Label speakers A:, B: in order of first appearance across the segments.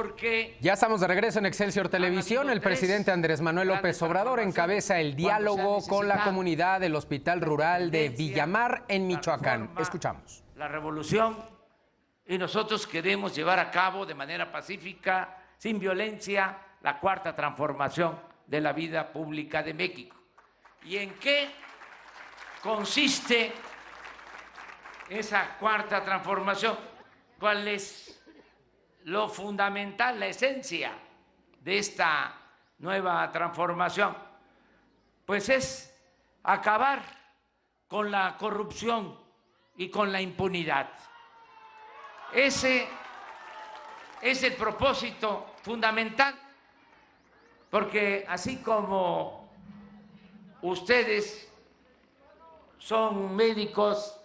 A: porque...
B: Ya estamos de regreso en Excelsior Televisión. El presidente Andrés Manuel López Obrador encabeza el diálogo con la comunidad del Hospital Rural de Villamar, en Michoacán. Escuchamos.
A: La revolución, y nosotros queremos llevar a cabo de manera pacífica, sin violencia, la cuarta transformación de la vida pública de México. ¿Y en qué consiste esa cuarta transformación? ¿Cuál es lo fundamental, la esencia de esta nueva transformación? Pues es acabar con la corrupción y con la impunidad. Ese es el propósito fundamental, porque así como ustedes son médicos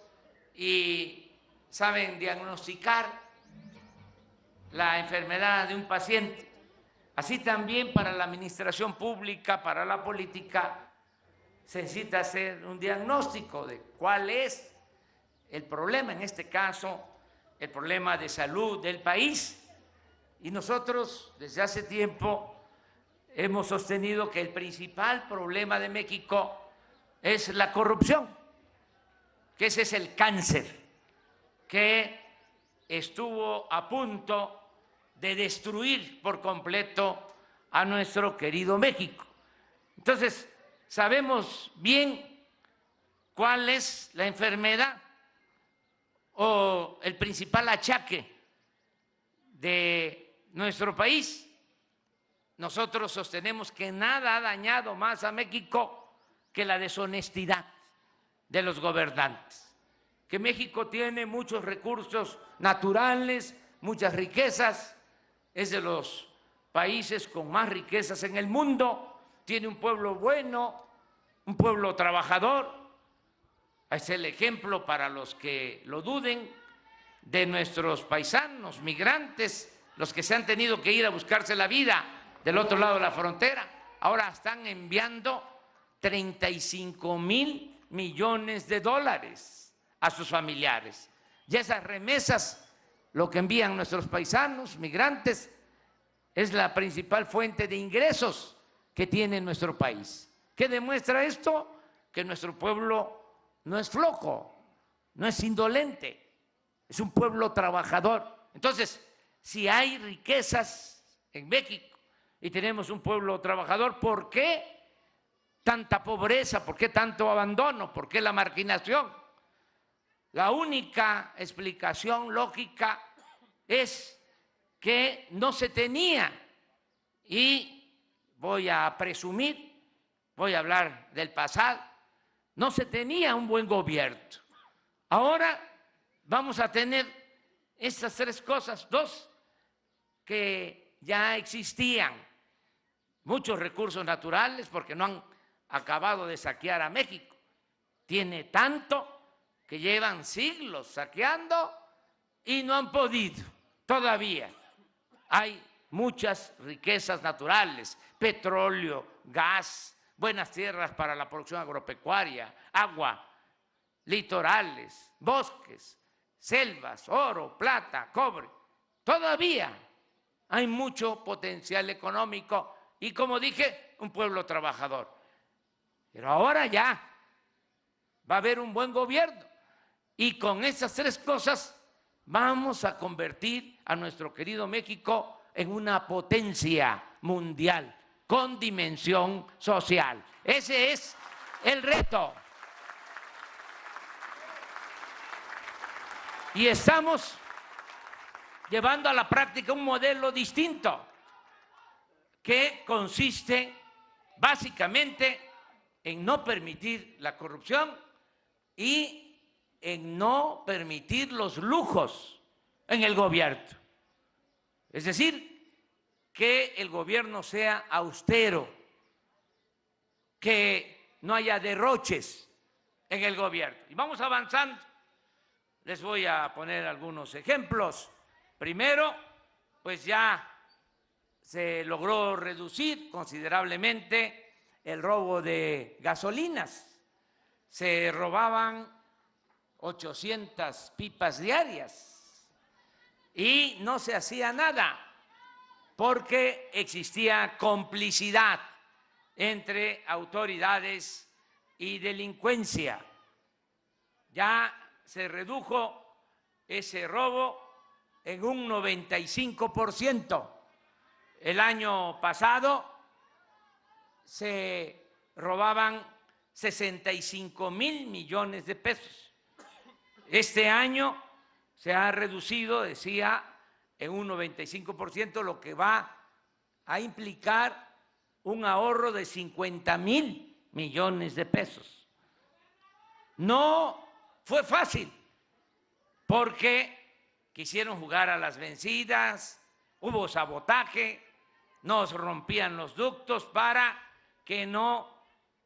A: y saben diagnosticar la enfermedad de un paciente, así también para la administración pública, para la política, se necesita hacer un diagnóstico de cuál es el problema, en este caso, el problema de salud del país. Y nosotros, desde hace tiempo, hemos sostenido que el principal problema de México es la corrupción, que ese es el cáncer que estuvo a punto de destruir por completo a nuestro querido México. Entonces, sabemos bien cuál es la enfermedad o el principal achaque de nuestro país. Nosotros sostenemos que nada ha dañado más a México que la deshonestidad de los gobernantes, que México tiene muchos recursos naturales, muchas riquezas, es de los países con más riquezas en el mundo, tiene un pueblo bueno, un pueblo trabajador. Es el ejemplo para los que lo duden de nuestros paisanos, migrantes, los que se han tenido que ir a buscarse la vida del otro lado de la frontera. Ahora están enviando 35,000 millones de dólares a sus familiares. Y esas remesas, lo que envían nuestros paisanos, migrantes, es la principal fuente de ingresos que tiene nuestro país. ¿Qué demuestra esto? Que nuestro pueblo no es flojo, no es indolente, es un pueblo trabajador. Entonces, si hay riquezas en México y tenemos un pueblo trabajador, ¿por qué tanta pobreza? ¿Por qué tanto abandono? ¿Por qué la marginación? La única explicación lógica es que no se tenía, y voy a presumir, voy a hablar del pasado, no se tenía un buen gobierno. Ahora vamos a tener estas tres cosas, dos que ya existían, muchos recursos naturales, porque no han acabado de saquear a México. Tiene tanto que llevan siglos saqueando y no han podido todavía. Hay muchas riquezas naturales, petróleo, gas, buenas tierras para la producción agropecuaria, agua, litorales, bosques, selvas, oro, plata, cobre. Todavía hay mucho potencial económico y, como dije, un pueblo trabajador. Pero ahora ya va a haber un buen gobierno y con esas tres cosas vamos a convertir a nuestro querido México en una potencia mundial con dimensión social. Ese es el reto. Y estamos llevando a la práctica un modelo distinto que consiste básicamente en no permitir la corrupción y en no permitir los lujos en el gobierno. Es decir, que el gobierno sea austero, que no haya derroches en el gobierno. Y vamos avanzando. Les voy a poner algunos ejemplos. Primero, pues ya se logró reducir considerablemente el robo de gasolinas. Se robaban 800 pipas diarias y no se hacía nada. porque existía complicidad entre autoridades y delincuencia. Ya se redujo ese robo en un 95%. El año pasado se robaban 65,000 millones de pesos. Este año se ha reducido, decía, en un 95%, lo que va a implicar un ahorro de 50,000 millones de pesos. No fue fácil, porque quisieron jugar a las vencidas, hubo sabotaje, nos rompían los ductos para que no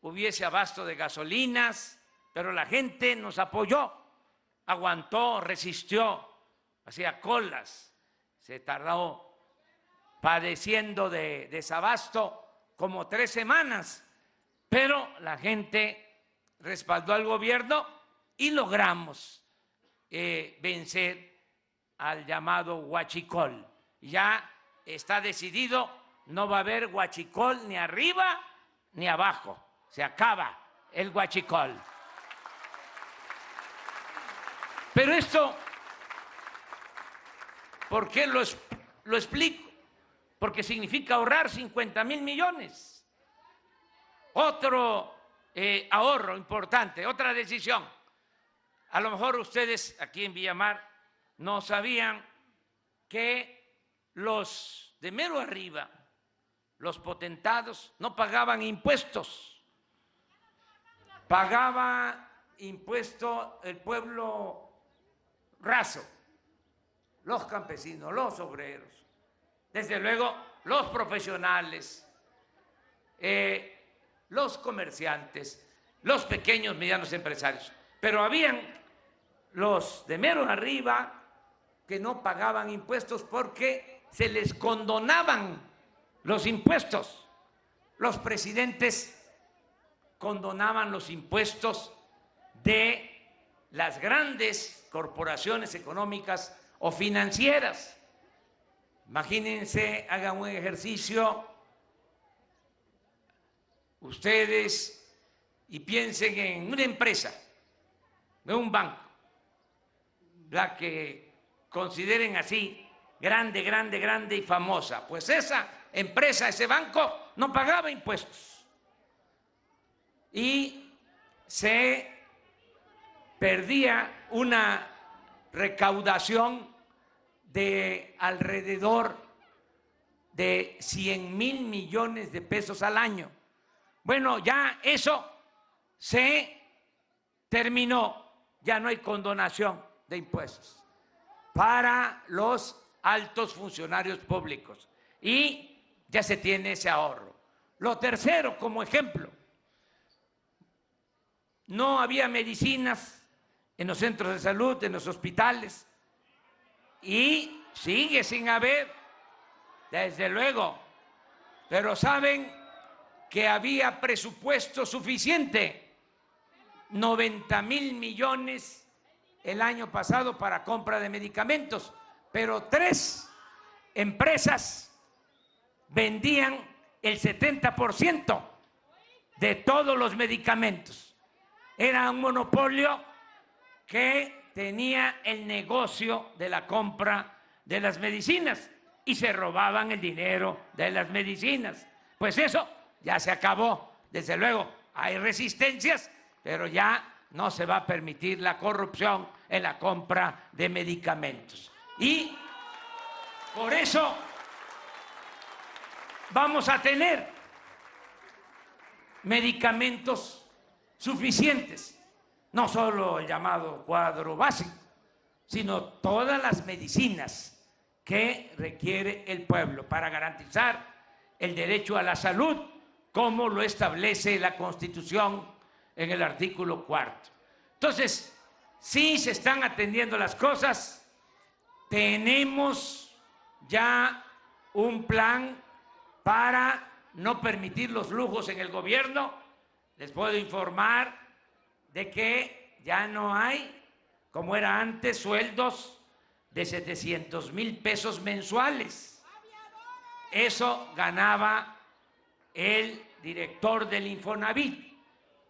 A: hubiese abasto de gasolinas, pero la gente nos apoyó, aguantó, resistió, hacía colas, se tardó padeciendo de desabasto como 3 semanas, pero la gente respaldó al gobierno y logramos vencer al llamado huachicol. Ya está decidido, no va a haber huachicol ni arriba ni abajo, se acaba el huachicol. Pero esto, ¿por qué lo explico? Porque significa ahorrar 50,000 millones. Otro ahorro importante, otra decisión. A lo mejor ustedes aquí en Villamar no sabían que los de mero arriba, los potentados, no pagaban impuestos. Pagaba impuesto el pueblo raso, los campesinos, los obreros, desde luego los profesionales, los comerciantes, los pequeños, medianos empresarios. Pero habían los de mero arriba que no pagaban impuestos porque se les condonaban los impuestos. Los presidentes condonaban los impuestos de las grandes corporaciones económicas o financieras. Imagínense, hagan un ejercicio ustedes y piensen en una empresa, en un banco, la que consideren así grande, grande, grande y famosa. Pues esa empresa, ese banco, no pagaba impuestos y se perdía una recaudación de alrededor de 100,000 millones de pesos al año. Bueno, ya eso se terminó, ya no hay condonación de impuestos para los altos funcionarios públicos y ya se tiene ese ahorro. Lo tercero, como ejemplo, no había medicinas en los centros de salud, en los hospitales, y sigue sin haber, desde luego, pero saben que había presupuesto suficiente, 90,000 millones el año pasado para compra de medicamentos, pero 3 empresas vendían el 70% de todos los medicamentos. Era un monopolio que tenía el negocio de la compra de las medicinas y se robaban el dinero de las medicinas. Pues eso ya se acabó. Desde luego hay resistencias, pero ya no se va a permitir la corrupción en la compra de medicamentos. Y por eso vamos a tener medicamentos suficientes, no solo el llamado cuadro básico, sino todas las medicinas que requiere el pueblo para garantizar el derecho a la salud, como lo establece la Constitución en el artículo 4. Entonces, sí se están atendiendo las cosas, tenemos ya un plan para no permitir los lujos en el gobierno. Les puedo informar de que ya no hay, como era antes, sueldos de 700,000 pesos mensuales. eso ganaba el director del Infonavit,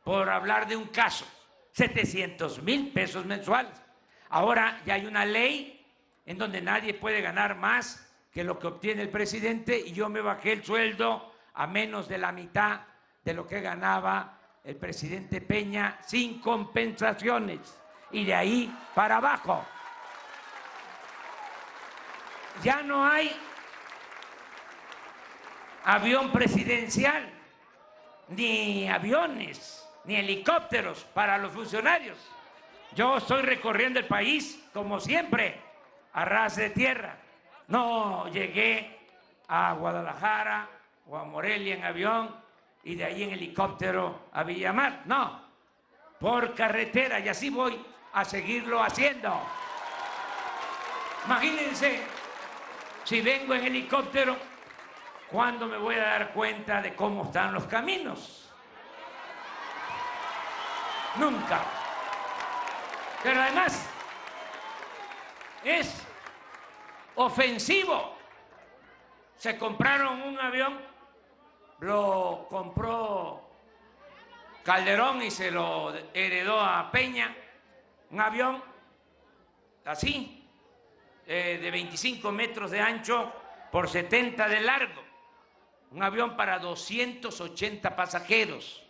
A: por hablar de un caso, 700,000 pesos mensuales. Ahora ya hay una ley en donde nadie puede ganar más que lo que obtiene el presidente, y yo me bajé el sueldo a menos de la mitad de lo que ganaba el presidente Peña, sin compensaciones, y de ahí para abajo. Ya no hay avión presidencial, ni aviones, ni helicópteros para los funcionarios. Yo estoy recorriendo el país, como siempre, a ras de tierra. No llegué a Guadalajara o a Morelia en avión y de ahí en helicóptero a Villamar. No, por carretera, y así voy a seguirlo haciendo. Imagínense, si vengo en helicóptero, ¿cuándo me voy a dar cuenta de cómo están los caminos? Nunca. Pero además es ofensivo. Se compraron un avión, lo compró Calderón y se lo heredó a Peña, un avión así, de 25 metros de ancho por 70 de largo, un avión para 280 pasajeros,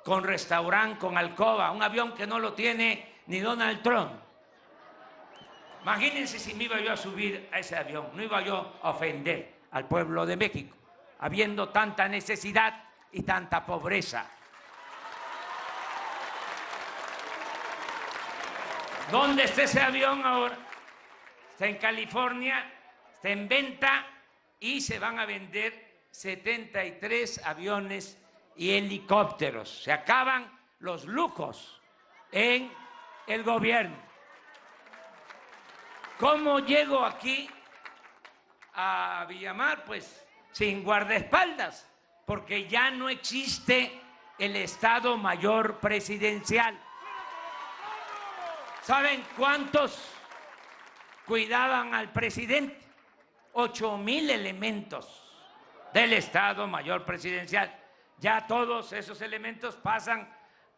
A: con restaurante, con alcoba, un avión que no lo tiene ni Donald Trump. Imagínense si me iba yo a subir a ese avión, no iba yo a ofender al pueblo de México, habiendo tanta necesidad y tanta pobreza. ¿Dónde está ese avión ahora? Está en California, está en venta y se van a vender 73 aviones y helicópteros. Se acaban los lujos en el gobierno. ¿Cómo llego aquí a Villamar? Pues sin guardaespaldas, porque ya no existe el Estado Mayor Presidencial. ¿Saben cuántos cuidaban al presidente? 8,000 elementos del Estado Mayor Presidencial. Ya todos esos elementos pasan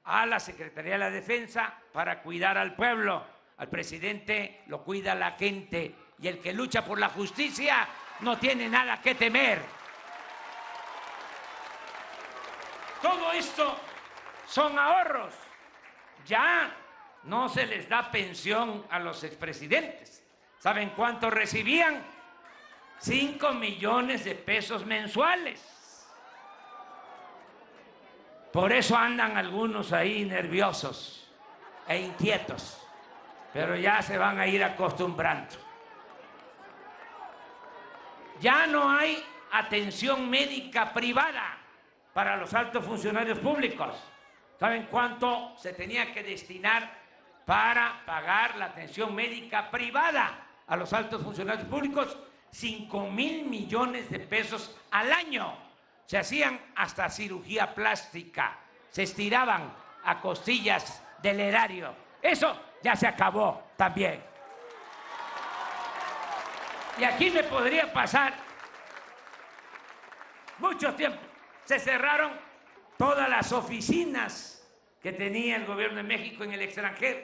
A: a la Secretaría de la Defensa para cuidar al pueblo. Al presidente lo cuida la gente, y el que lucha por la justicia no tiene nada que temer. Todo esto son ahorros. Ya no se les da pensión a los expresidentes. ¿Saben cuánto recibían? 5 millones de pesos mensuales. Por eso andan algunos ahí nerviosos e inquietos, pero ya se van a ir acostumbrando. Ya no hay atención médica privada para los altos funcionarios públicos. ¿Saben cuánto se tenía que destinar para pagar la atención médica privada a los altos funcionarios públicos? 5,000 millones de pesos al año. Se hacían hasta cirugía plástica, se estiraban a costillas del erario. Eso ya se acabó también. Y aquí me podría pasar mucho tiempo. Se cerraron todas las oficinas que tenía el gobierno de México en el extranjero,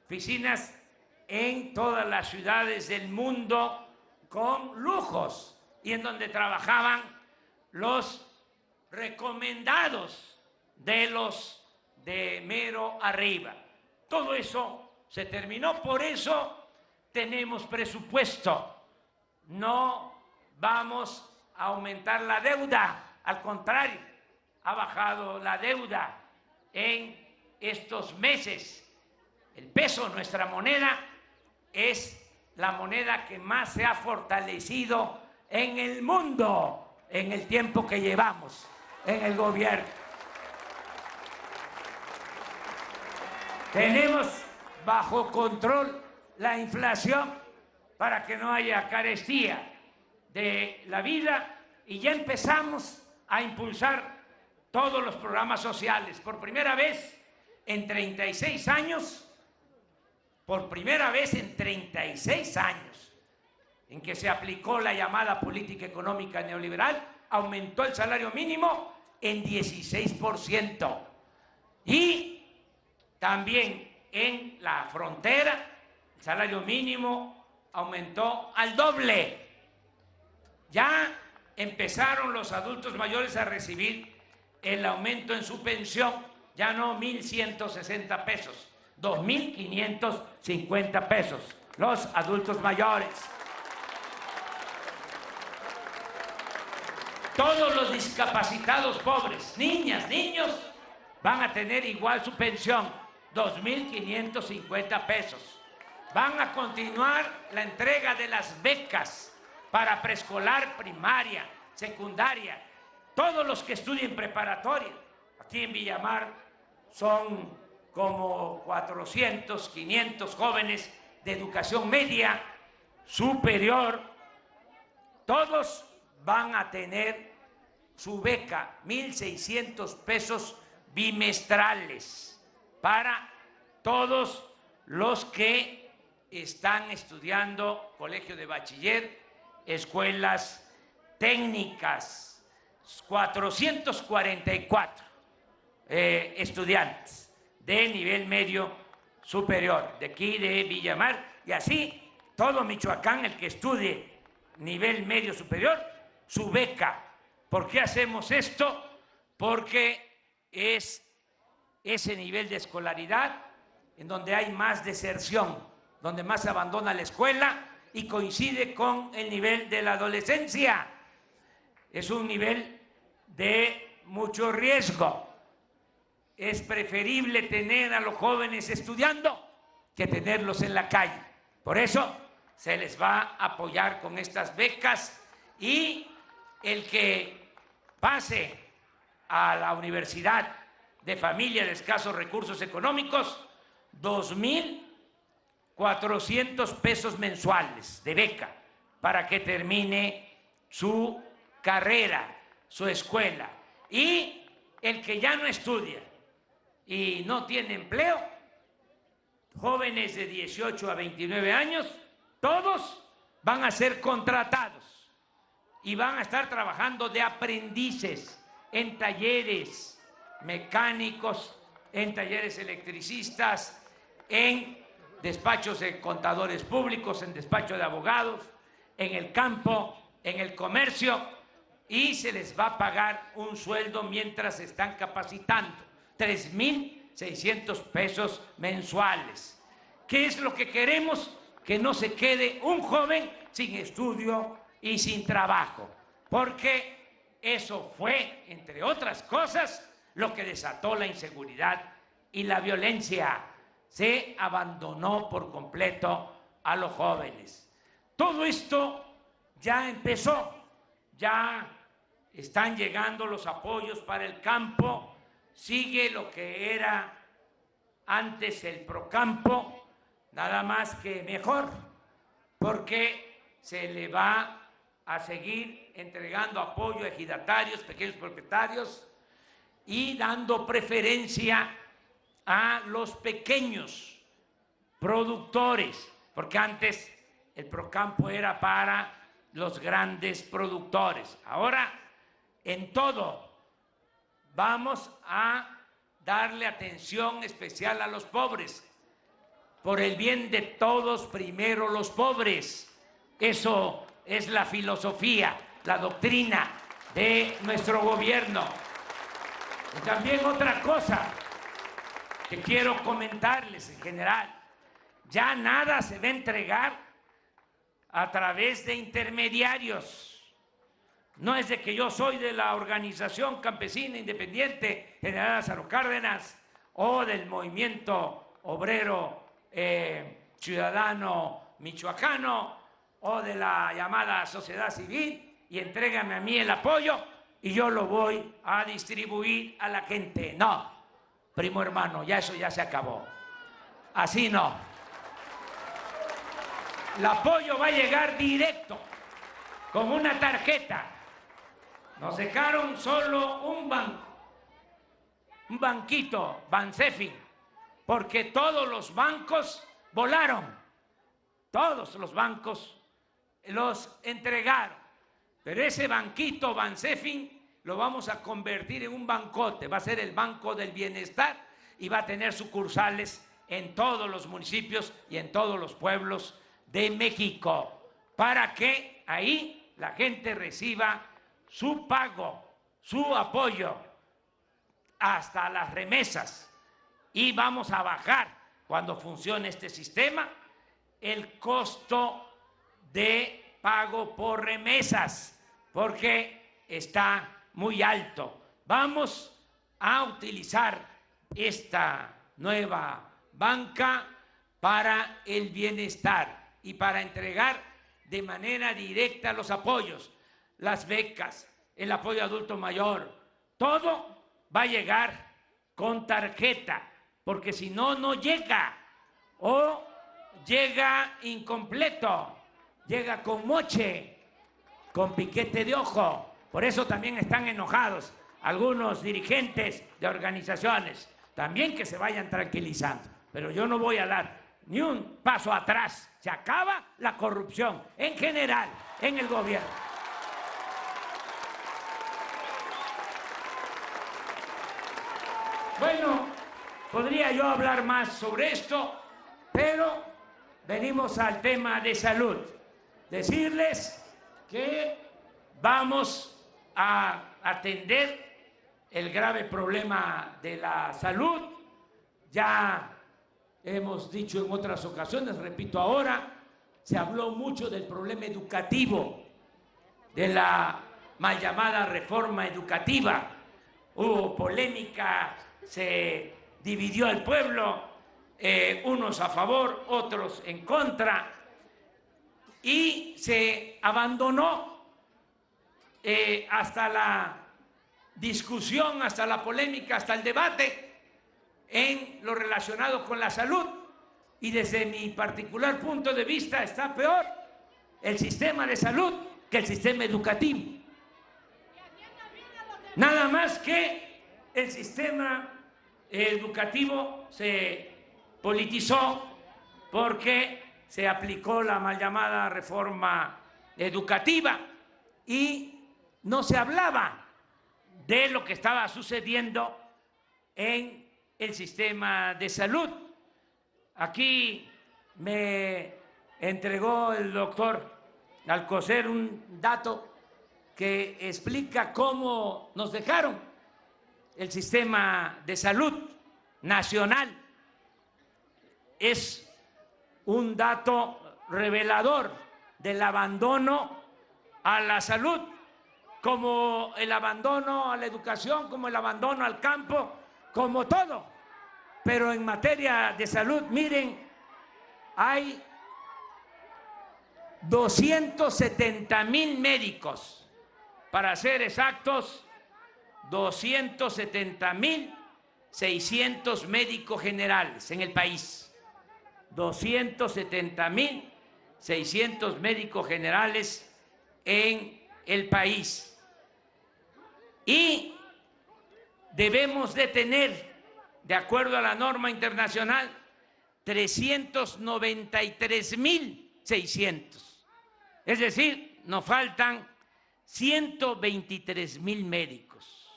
A: oficinas en todas las ciudades del mundo con lujos, y en donde trabajaban los recomendados de los de mero arriba. Todo eso se terminó, por eso tenemos presupuesto. No vamos a aumentar la deuda, al contrario, ha bajado la deuda en estos meses. El peso, nuestra moneda, es la moneda que más se ha fortalecido en el mundo en el tiempo que llevamos en el gobierno. Tenemos bajo control la inflación para que no haya carestía de la vida, y ya empezamos a impulsar todos los programas sociales. Por primera vez en 36 años, en que se aplicó la llamada política económica neoliberal, aumentó el salario mínimo en 16%. Y también en la frontera, el salario mínimo aumentó al doble. Ya empezaron los adultos mayores a recibir el aumento en su pensión, ya no 1,160 pesos, 2,550 pesos, los adultos mayores. Todos los discapacitados pobres, niñas, niños, van a tener igual su pensión, 2,550 pesos. Van a continuar la entrega de las becas para preescolar, primaria, secundaria, todos los que estudien preparatoria. Aquí en Villamar son como 400, 500 jóvenes de educación media superior. Todos van a tener su beca, 1,600 pesos bimestrales para todos los que están estudiando colegio de bachiller, escuelas técnicas. 444 estudiantes de nivel medio superior, de aquí de Villamar, y así todo Michoacán, el que estudie nivel medio superior, su beca. ¿Por qué hacemos esto? Porque es ese nivel de escolaridad en donde hay más deserción, donde más se abandona la escuela y coincide con el nivel de la adolescencia. Es un nivel de mucho riesgo. Es preferible tener a los jóvenes estudiando que tenerlos en la calle. Por eso se les va a apoyar con estas becas, y el que pase a la universidad de familia de escasos recursos económicos, 2,400 pesos mensuales de beca para que termine su carrera, su escuela. Y el que ya no estudia y no tiene empleo, jóvenes de 18 a 29 años, todos van a ser contratados y van a estar trabajando de aprendices en talleres mecánicos, en talleres electricistas, en despachos de contadores públicos, en despacho de abogados, en el campo, en el comercio, y se les va a pagar un sueldo mientras se están capacitando, 3,600 pesos mensuales. ¿Qué es lo que queremos? Que no se quede un joven sin estudio y sin trabajo, porque eso fue, entre otras cosas, lo que desató la inseguridad y la violencia. Se abandonó por completo a los jóvenes. Todo esto ya empezó, ya están llegando los apoyos para el campo, sigue lo que era antes el Procampo, nada más que mejor, porque se le va a seguir entregando apoyo a ejidatarios, pequeños propietarios, y dando preferencia a los pequeños productores, porque antes el Procampo era para los grandes productores. Ahora, en todo, vamos a darle atención especial a los pobres. Por el bien de todos, primero los pobres. Eso es la filosofía, la doctrina de nuestro gobierno. Y también otra cosa que quiero comentarles en general: ya nada se va a entregar a través de intermediarios. No es de que yo soy de la Organización Campesina Independiente General Lázaro Cárdenas o del Movimiento Obrero Ciudadano Michoacano o de la llamada sociedad civil y entrégame a mí el apoyo y yo lo voy a distribuir a la gente. No, primo hermano, ya eso ya se acabó. Así no. El apoyo va a llegar directo, con una tarjeta. Nos dejaron solo un banco, un banquito, Bansefin, porque todos los bancos volaron. Todos los bancos los entregaron. Pero ese banquito Bansefin lo vamos a convertir en un bancote, va a ser el Banco del Bienestar y va a tener sucursales en todos los municipios y en todos los pueblos de México, para que ahí la gente reciba su pago, su apoyo, hasta las remesas. Y vamos a bajar, cuando funcione este sistema, el costo de pago por remesas, porque está muy alto. Vamos a utilizar esta nueva banca para el bienestar y para entregar de manera directa los apoyos, las becas, el apoyo adulto mayor, todo va a llegar con tarjeta, porque si no, no llega, o llega incompleto, llega con moche, con piquete de ojo. Por eso también están enojados algunos dirigentes de organizaciones, también que se vayan tranquilizando. Pero yo no voy a dar ni un paso atrás. Se acaba la corrupción en general en el gobierno. Bueno, podría yo hablar más sobre esto, pero venimos al tema de salud. Decirles que vamos a atender el grave problema de la salud. Ya hemos dicho en otras ocasiones, repito ahora, se habló mucho del problema educativo, de la mal llamada reforma educativa. Hubo polémica, se dividió el pueblo, unos a favor, otros en contra, y se abandonó hasta la discusión, hasta la polémica, hasta el debate en lo relacionado con la salud. Y desde mi particular punto de vista está peor el sistema de salud que el sistema educativo. Nada más que el sistema educativo se politizó porque se aplicó la mal llamada reforma educativa y no se hablaba de lo que estaba sucediendo en el sistema de salud. Aquí me entregó el doctor Alcocer un dato que explica cómo nos dejaron el sistema de salud nacional. Es un dato revelador del abandono a la salud, como el abandono a la educación, como el abandono al campo, como todo. Pero en materia de salud, miren, hay 270,000 médicos, para ser exactos, 270,600 médicos generales en el país. 270,600 médicos generales en el país. Y debemos de tener, de acuerdo a la norma internacional, 393,600. Es decir, nos faltan 123,000 médicos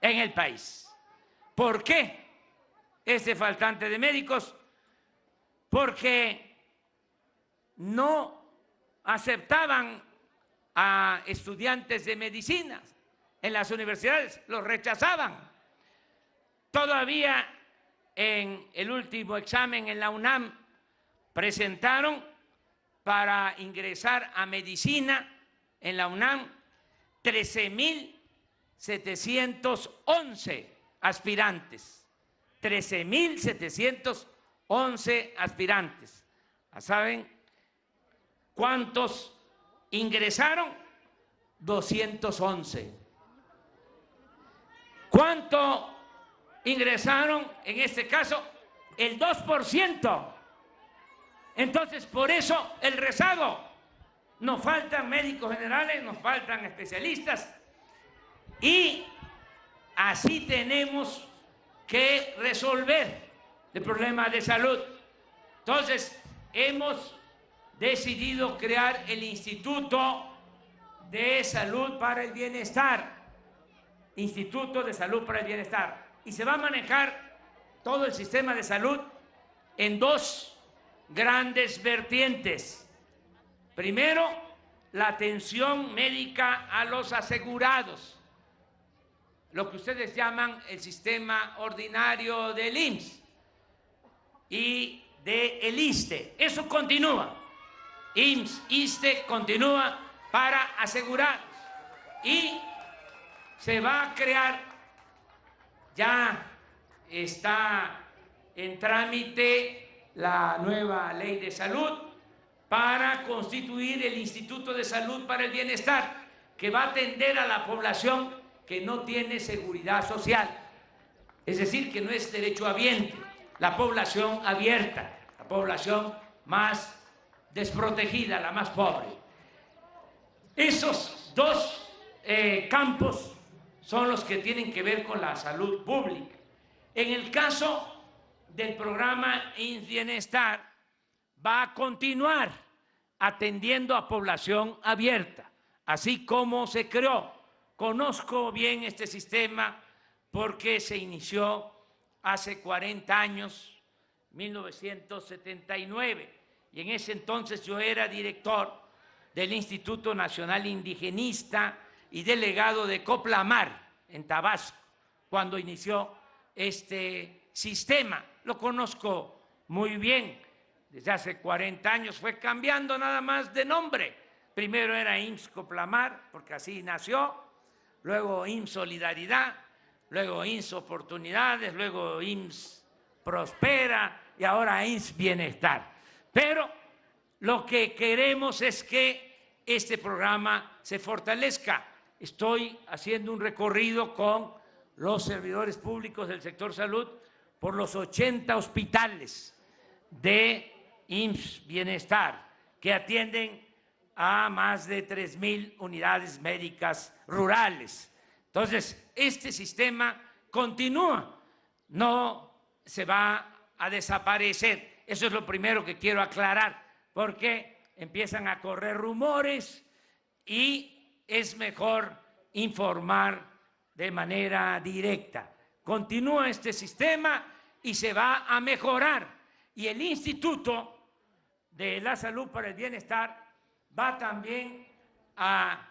A: en el país. ¿Por qué este faltante de médicos? Porque no aceptaban a estudiantes de medicina en las universidades, los rechazaban. Todavía en el último examen en la UNAM presentaron para ingresar a medicina en la UNAM 13,711 aspirantes. 13,711 aspirantes. ¿Saben cuántos ingresaron? 211. ¿Cuánto ingresaron en este caso? El 2%. Entonces, por eso el rezago. Nos faltan médicos generales, nos faltan especialistas y así tenemos que resolver el problema de salud. Entonces, hemos decidido crear el Instituto de Salud para el Bienestar. Instituto de Salud para el Bienestar. Y se va a manejar todo el sistema de salud en dos grandes vertientes. Primero, la atención médica a los asegurados, lo que ustedes llaman el sistema ordinario del IMSS y del ISSSTE. Eso continúa. IMSS, ISSSTE continúa para asegurados. Y se va a crear, ya está en trámite la nueva ley de salud para constituir el Instituto de Salud para el Bienestar, que va a atender a la población que no tiene seguridad social, es decir, que no es derechohabiente, la población abierta, la población más desprotegida, la más pobre. Esos dos campos son los que tienen que ver con la salud pública. En el caso del programa IMSS Bienestar, va a continuar atendiendo a población abierta, así como se creó. Conozco bien este sistema porque se inició hace 40 años, 1979, y en ese entonces yo era director del Instituto Nacional Indigenista y delegado de Coplamar, en Tabasco, cuando inició este sistema. Lo conozco muy bien. Desde hace 40 años fue cambiando nada más de nombre. Primero era IMSS Coplamar, porque así nació, luego IMSS Solidaridad, luego IMSS Oportunidades, luego IMSS Prospera y ahora IMSS Bienestar. Pero lo que queremos es que este programa se fortalezca. Estoy haciendo un recorrido con los servidores públicos del sector salud por los 80 hospitales de IMSS Bienestar, que atienden a más de 3,000 unidades médicas rurales. Entonces, este sistema continúa, no se va a desaparecer. Eso es lo primero que quiero aclarar, porque empiezan a correr rumores y es mejor informar de manera directa. Continúa este sistema y se va a mejorar. Y el Instituto de la Salud para el Bienestar va también a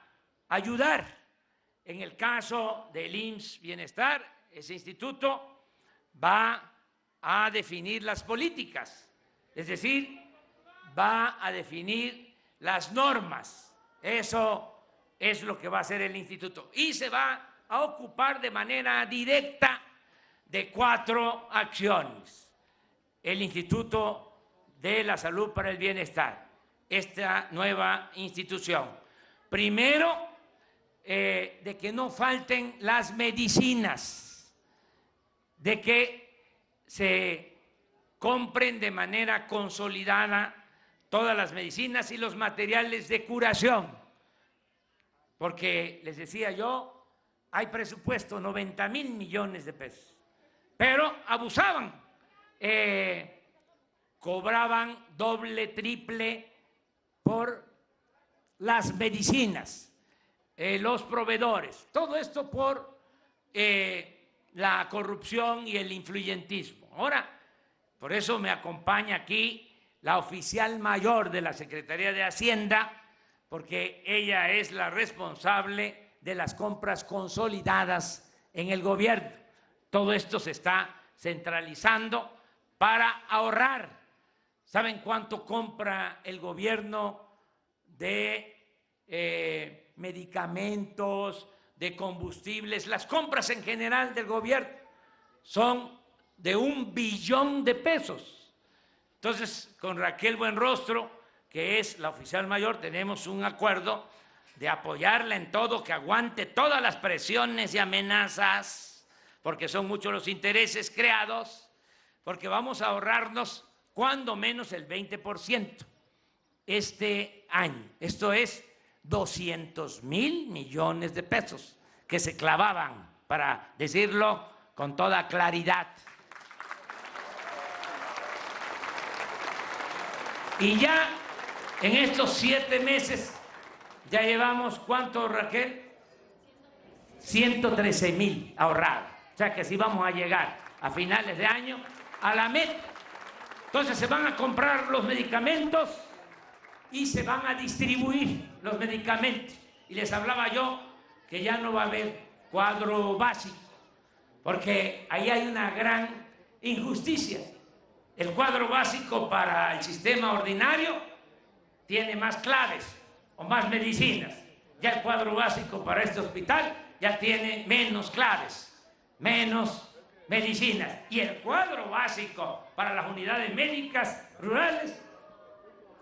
A: ayudar. En el caso del IMSS Bienestar, ese instituto va a definir las políticas, es decir, va a definir las normas. Eso es lo que va a hacer el instituto. Y se va a ocupar de manera directa de 4 acciones. El Instituto de la Salud para el Bienestar, esta nueva institución. Primero, de que no falten las medicinas, de que se compren de manera consolidada todas las medicinas y los materiales de curación. Porque les decía yo, hay presupuesto 90,000 millones de pesos, pero abusaban, cobraban doble, triple por las medicinas, los proveedores, todo esto por la corrupción y el influyentismo. Ahora, por eso me acompaña aquí la oficial mayor de la Secretaría de Hacienda, porque ella es la responsable de las compras consolidadas en el gobierno. Todo esto se está centralizando para ahorrar. ¿Saben cuánto compra el gobierno de medicamentos, de combustibles? Las compras en general del gobierno son de 1 billón de pesos. Entonces, con Raquel Buenrostro, que es la oficial mayor, tenemos un acuerdo de apoyarla en todo, que aguante todas las presiones y amenazas, porque son muchos los intereses creados, porque vamos a ahorrarnos cuando menos el 20% este año. Esto es 200,000 millones de pesos que se clavaban, para decirlo con toda claridad. Y ya En estos 7 meses ya llevamos, ¿cuánto, Raquel? 113,000 ahorrados. O sea que sí vamos a llegar a finales de año a la meta. Entonces se van a comprar los medicamentos y se van a distribuir los medicamentos. Y les hablaba yo que ya no va a haber cuadro básico, porque ahí hay una gran injusticia. El cuadro básico para el sistema ordinario tiene más claves o más medicinas. Ya el cuadro básico para este hospital ya tiene menos claves, menos medicinas. Y el cuadro básico para las unidades médicas rurales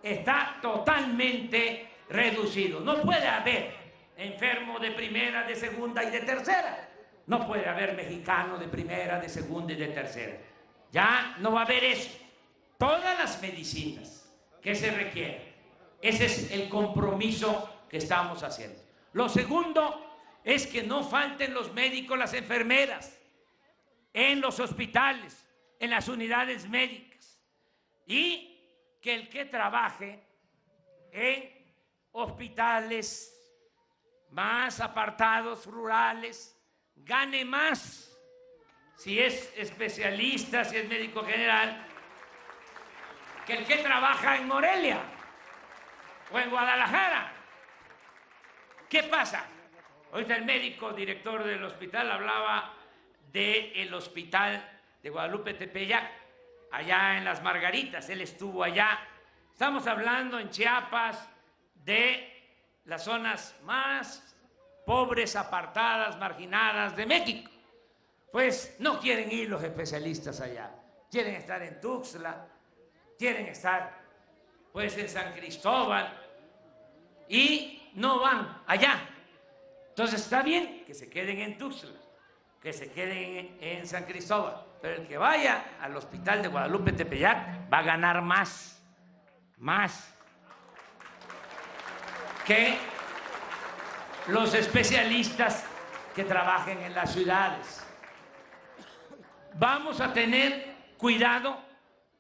A: está totalmente reducido. No puede haber enfermo de primera, de segunda y de tercera. No puede haber mexicano de primera, de segunda y de tercera. Ya no va a haber eso. Todas las medicinas que se requieren. Ese es el compromiso que estamos haciendo. Lo segundo es que no falten los médicos, las enfermeras en los hospitales, en las unidades médicas, y que el que trabaje en hospitales más apartados, rurales, gane más. Si es especialista, si es médico general, que el que trabaja en Morelia o en Guadalajara. ¿Qué pasa? Ahorita el médico director del hospital hablaba del hospital de Guadalupe Tepeyac, allá en Las Margaritas. Él estuvo allá. Estamos hablando en Chiapas de las zonas más pobres, apartadas, marginadas de México. Pues no quieren ir los especialistas allá. Quieren estar en Tuxtla, quieren estar pues en San Cristóbal y no van allá. Entonces está bien que se queden en Tuxtla, que se queden en San Cristóbal, pero el que vaya al hospital de Guadalupe Tepeyac va a ganar más que los especialistas que trabajen en las ciudades. Vamos a tener cuidado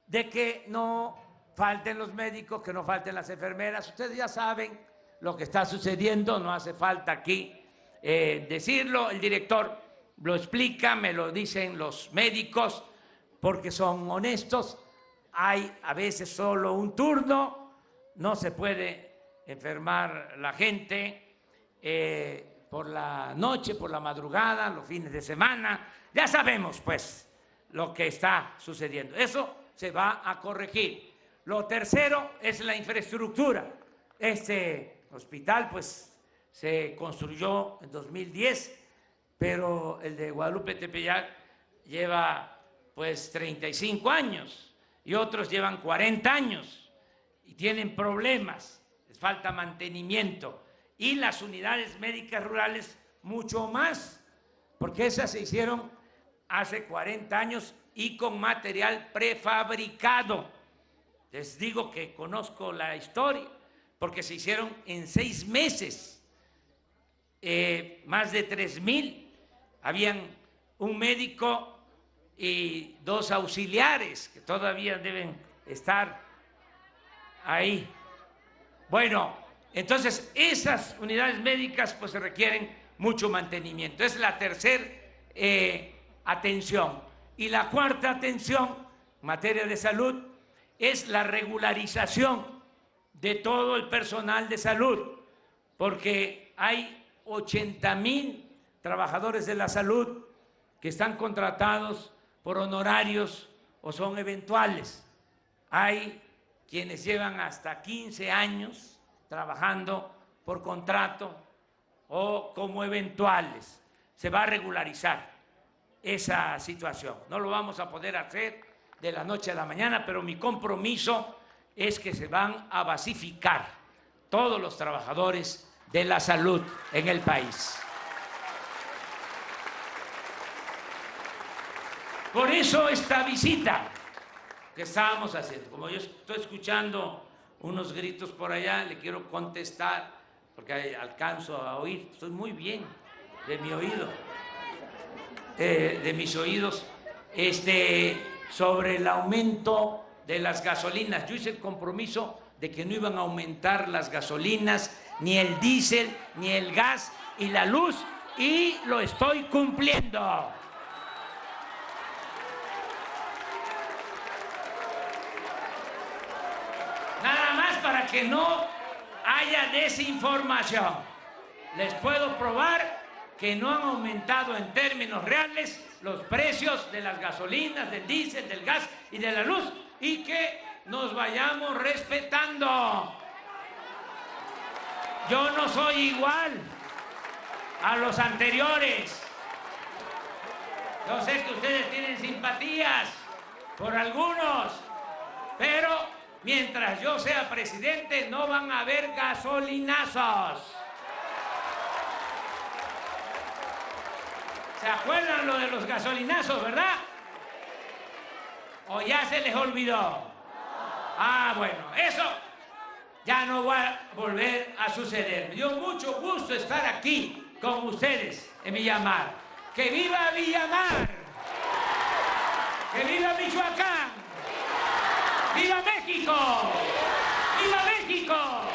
A: de que no falten los médicos, que no falten las enfermeras. Ustedes ya saben lo que está sucediendo, no hace falta aquí decirlo. El director lo explica, me lo dicen los médicos, porque son honestos. Hay a veces solo un turno, no se puede enfermar la gente por la noche, por la madrugada, los fines de semana. Ya sabemos pues lo que está sucediendo. Eso se va a corregir. Lo tercero es la infraestructura. Este hospital pues se construyó en 2010, pero el de Guadalupe Tepeyac lleva pues 35 años y otros llevan 40 años y tienen problemas, les falta mantenimiento, y las unidades médicas rurales mucho más, porque esas se hicieron hace 40 años y con material prefabricado. Les digo que conozco la historia, porque se hicieron en 6 meses. Más de 3,000, habían un médico y 2 auxiliares que todavía deben estar ahí. Bueno, entonces esas unidades médicas pues se requieren mucho mantenimiento. Es la tercera atención. Y la cuarta atención en materia de salud es la regularización de todo el personal de salud, porque hay 80,000 trabajadores de la salud que están contratados por honorarios o son eventuales. Hay quienes llevan hasta 15 años trabajando por contrato o como eventuales. Se va a regularizar esa situación. No lo vamos a poder hacer de la noche a la mañana, pero mi compromiso es que se van a basificar todos los trabajadores de la salud en el país. Por eso esta visita que estábamos haciendo, como yo estoy escuchando unos gritos por allá, le quiero contestar, porque alcanzo a oír, estoy muy bien de mi oído, de mis oídos, sobre el aumento de las gasolinas. Yo hice el compromiso de que no iban a aumentar las gasolinas, ni el diésel, ni el gas y la luz, y lo estoy cumpliendo. Nada más para que no haya desinformación. Les puedo probar que no han aumentado en términos reales los precios de las gasolinas, del diésel, del gas y de la luz, y que nos vayamos respetando. Yo no soy igual a los anteriores. Yo sé que ustedes tienen simpatías por algunos, pero mientras yo sea presidente no van a haber gasolinazos. ¿Se acuerdan lo de los gasolinazos, verdad? ¿O ya se les olvidó? Ah, bueno, eso ya no va a volver a suceder. Me dio mucho gusto estar aquí con ustedes en Villamar. ¡Que viva Villamar! ¡Que viva Michoacán! ¡Viva México! ¡Viva México!